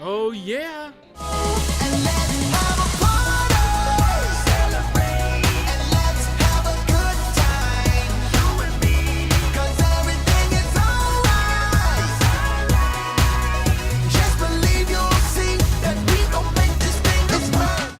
Oh yeah. And let's have a party, celebrate, and let's have a good time, you and me, 'cause everything is alright. Just believe you'll see that we gon' make this thing a smile.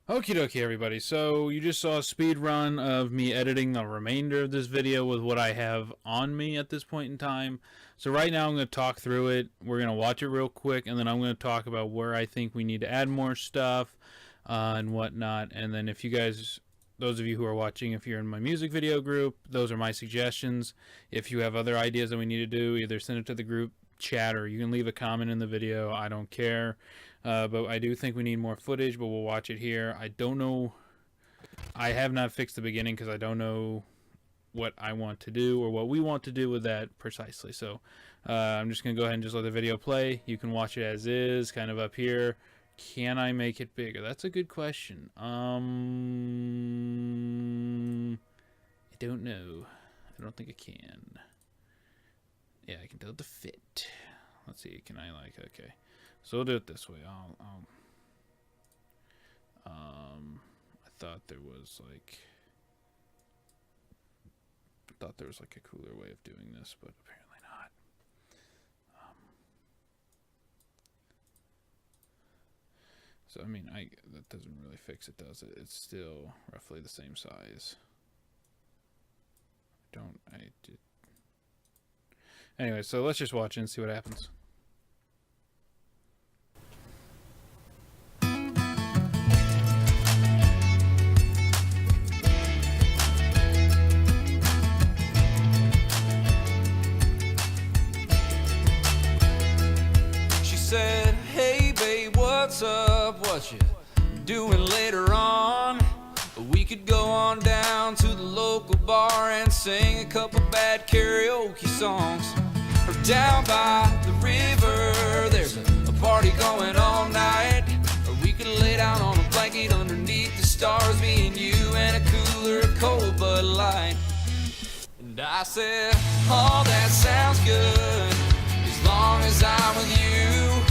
Okie dokie, everybody. So you just saw a speed run of me editing the remainder of this video with what I have on me at this point in time. So right now I'm going to talk through it. We're going to watch it real quick, and then I'm going to talk about where I think we need to add more stuff and whatnot. And then if you guys, those of you who are watching, if you're in my music video group, those are my suggestions. If you have other ideas that we need to do, either send it to the group chat or you can leave a comment in the video. I don't care. But I do think we need more footage, but we'll watch it here. I don't know. I have not fixed the beginning because I don't know what I want to do or what we want to do with that precisely. So I'm just going to go ahead and just let the video play. You can watch it as is, kind of up here. Can I make it bigger? That's a good question. I don't know. I don't think I can. Yeah, I can tell it to fit. Let's see. Can I okay. So we'll do it this way. I thought there was like a cooler way of doing this, but apparently not. So I mean, that doesn't really fix it, does it? It's still roughly the same size. Anyway, so let's just watch it and see what happens. Said, hey babe, what's up? What you doing later on? We could go on down to the local bar and sing a couple bad karaoke songs. Or down by the river, there's a party going all night. Or we could lay down on a blanket underneath the stars, me and you and a cooler of cold Bud Light. And And I said, oh, that sounds good, as long as I'm with you.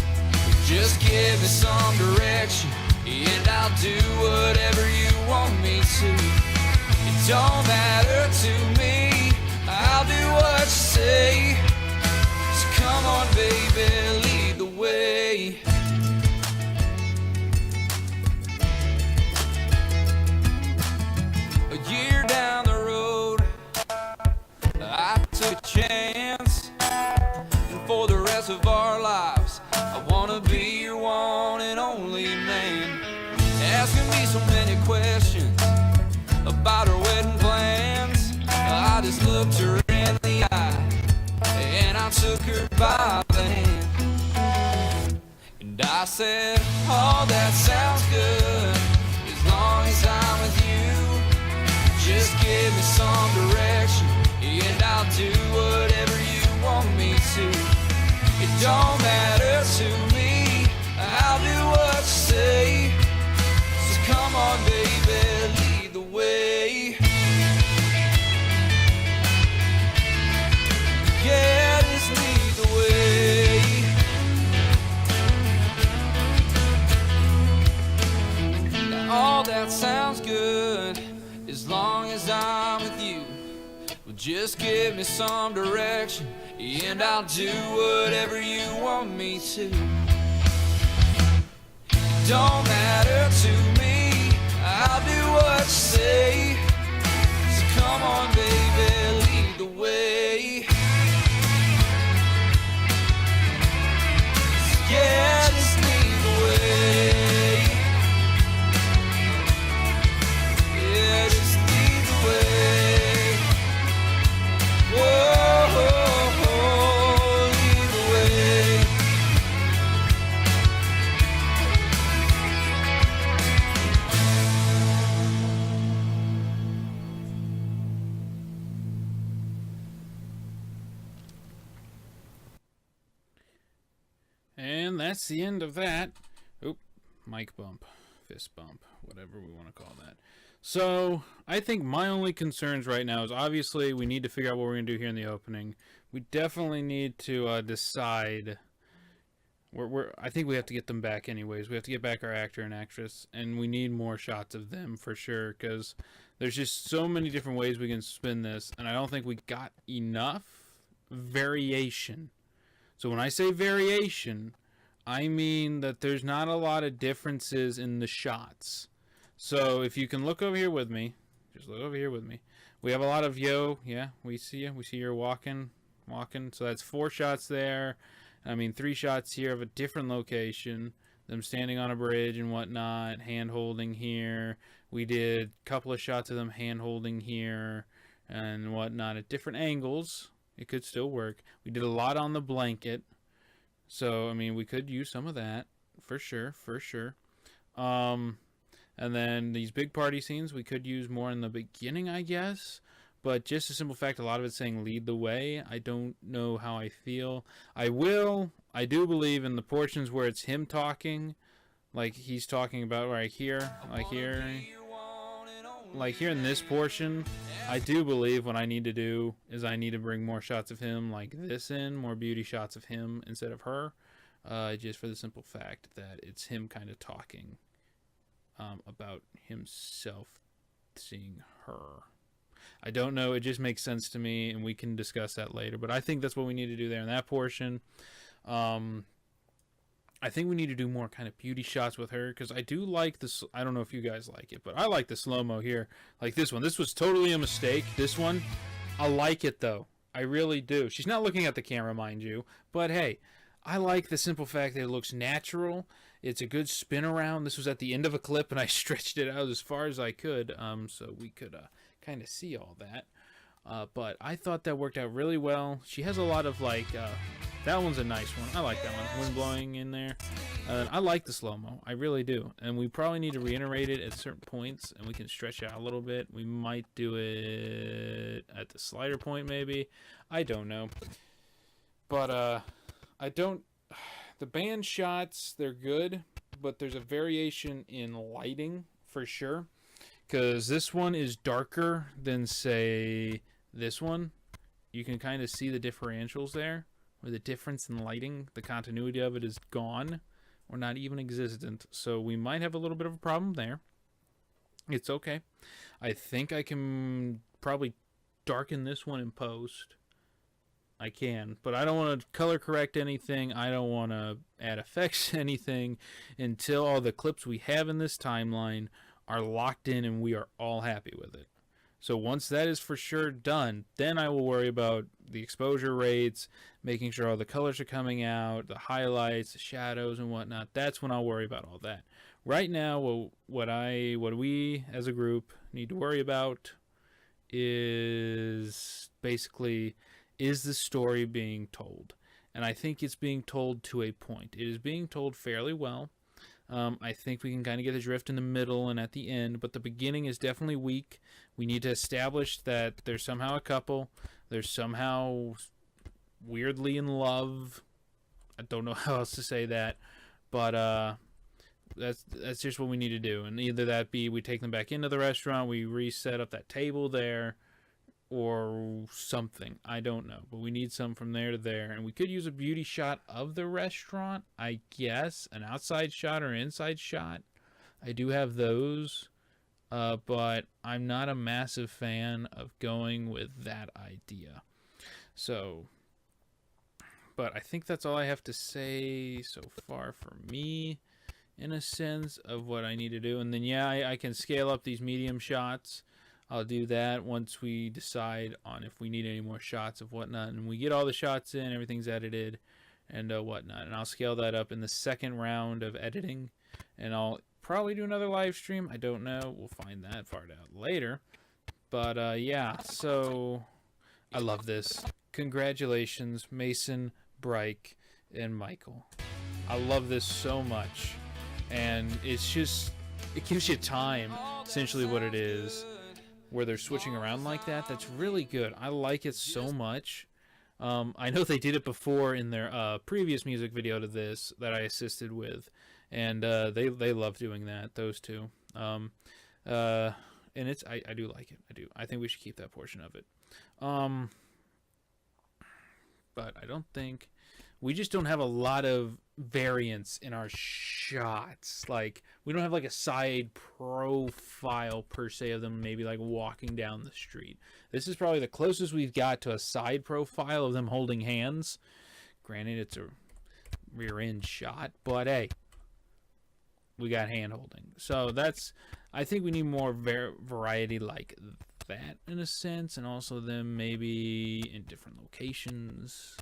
Just give me some direction, and I'll do whatever you want me to. It don't matter to me, I'll do what you say. So come on, baby, lead the way. A year down the road, I took a chance, and for the rest of our lives, I wanna be your one and only man. Asking me so many questions about our wedding plans, I just looked her in the eye, and I took her by the hand. And I said, oh, that sounds good, as long as I'm with you. Just give me some direction, and I'll do whatever you want me to. It don't matter to me, I'll do what you say. So come on, baby, lead the way. Yeah, just lead the way. Now all that sounds good, as long as I'm with you. Well, just give me some direction, and I'll do whatever you want me to. Don't matter to me, I'll do what you say. So come on, baby, lead the way. Yeah, just lead the way. Yeah, just lead the way. Whoa, lead the way. And that's the end of that. Oop, mic bump, fist bump, whatever we want to call that. So, I think my only concerns right now is obviously we need to figure out what we're going to do here in the opening. We definitely need to decide. I think we have to get them back anyways. We have to get back our actor and actress, and we need more shots of them for sure, because there's just so many different ways we can spin this, and I don't think we got enough variation. So when I say variation, I mean that there's not a lot of differences in the shots. So if you can look over here with me, just look over here with me. We have a lot of yeah, we see you. We see you're walking. So that's 4 shots there. I mean, 3 shots here of a different location. Them standing on a bridge and whatnot, hand holding here. We did a couple of shots of them hand holding here and whatnot at different angles. It could still work. We did a lot on the blanket. So, I mean, we could use some of that. For sure. And then these big party scenes, we could use more in the beginning, I guess. But just a simple fact, a lot of it's saying lead the way. I don't know how I feel. I do believe in the portions where it's him talking. Like he's talking about right here. Like here in this portion, I do believe what I need to do is I need to bring more shots of him like this in, more beauty shots of him instead of her, just for the simple fact that it's him kind of talking about himself seeing her. I don't know, it just makes sense to me, and we can discuss that later, but I think that's what we need to do there in that portion. I think we need to do more kind of beauty shots with her, because I do like this. I don't know if you guys like it, but I like the slow-mo here. Like this one. This was totally a mistake. This one, I like it, though. I really do. She's not looking at the camera, mind you, but hey, I like the simple fact that it looks natural. It's a good spin around. This was at the end of a clip, and I stretched it out as far as I could, so we could kind of see all that. But I thought that worked out really well. She has a lot of like, that one's a nice one. I like that one. Wind blowing in there. I like the slow-mo. I really do. And we probably need to reiterate it at certain points, and we can stretch out a little bit. We might do it at the slider point maybe. I don't know. But I don't... The band shots, they're good, but there's a variation in lighting for sure. Because this one is darker than, say, this one. you can kind of see the differentials there, where the difference in lighting, the continuity of it is gone or not even existent. So we might have a little bit of a problem there. It's okay. I think I can probably darken this one in post. I can, but I don't want to color correct anything. I don't want to add effects to anything until all the clips we have in this timeline are locked in and we are all happy with it. So once that is for sure done, then I will worry about the exposure rates, making sure all the colors are coming out, the highlights, the shadows, and whatnot. That's when I'll worry about all that. Right now, what we as a group need to worry about is basically, is the story being told? And I think it's being told to a point. It is being told fairly well. I think we can kind of get the drift in the middle and at the end, but the beginning is definitely weak. We need to establish that there's somehow a couple. They're somehow weirdly in love. I don't know how else to say that, but that's just what we need to do. And either that be we take them back into the restaurant, we reset up that table there, or something. I don't know, but we need some from there to there. And we could use a beauty shot of the restaurant, I guess, an outside shot or an inside shot. I do have those, but I'm not a massive fan of going with that idea. So, but I think that's all I have to say so far for me, in a sense of what I need to do. And then yeah, I can scale up these medium shots. I'll do that once we decide on if we need any more shots of whatnot, and we get all the shots in, everything's edited and whatnot. And I'll scale that up in the second round of editing, and I'll probably do another live stream. I don't know. We'll find that part out later. But yeah, so I love this. Congratulations, Mason, Bryke, and Michael. I love this so much, and it's just, it gives you time, essentially what it is, where they're switching around like that. That's really good. I like it so much. I know they did it before in their previous music video to this that I assisted with, and they love doing that, those two. And it's I do like it. I do. I think we should keep that portion of it. But I don't think, we just don't have a lot of variance in our shots. Like, we don't have like a side profile per se of them maybe like walking down the street. This is probably the closest we've got to a side profile of them holding hands. Granted, it's a rear end shot, but hey, we got hand holding. So that's, I think we need more variety like that in a sense, and also them maybe in different locations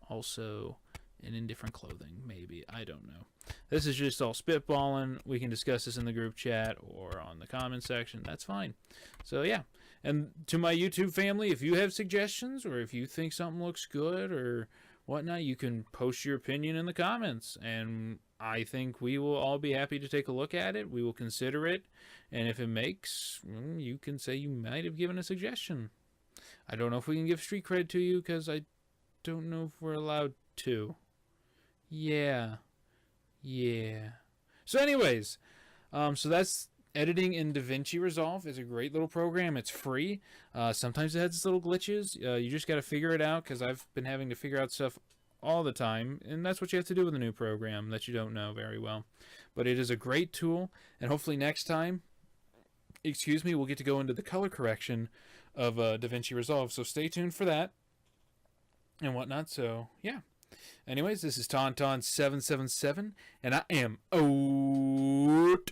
also, and in different clothing, maybe. I don't know. This is just all spitballing. We can discuss this in the group chat or on the comment section. That's fine. So, yeah. And to my YouTube family, if you have suggestions or if you think something looks good or whatnot, you can post your opinion in the comments. And I think we will all be happy to take a look at it. We will consider it. And if it makes, you can say you might have given a suggestion. I don't know if we can give street cred to you because I don't know if we're allowed to. Yeah. So anyways, so that's editing in Davinci Resolve. Is a great little program. It's free. Sometimes it has its little glitches. You just got to figure it out, because I've been having to figure out stuff all the time, and that's what you have to do with a new program that you don't know very well. But it is a great tool, and hopefully next time, we'll get to go into the color correction of Davinci Resolve. So stay tuned for that and whatnot. So yeah. Anyways, this is Tauntaun777, and I am out.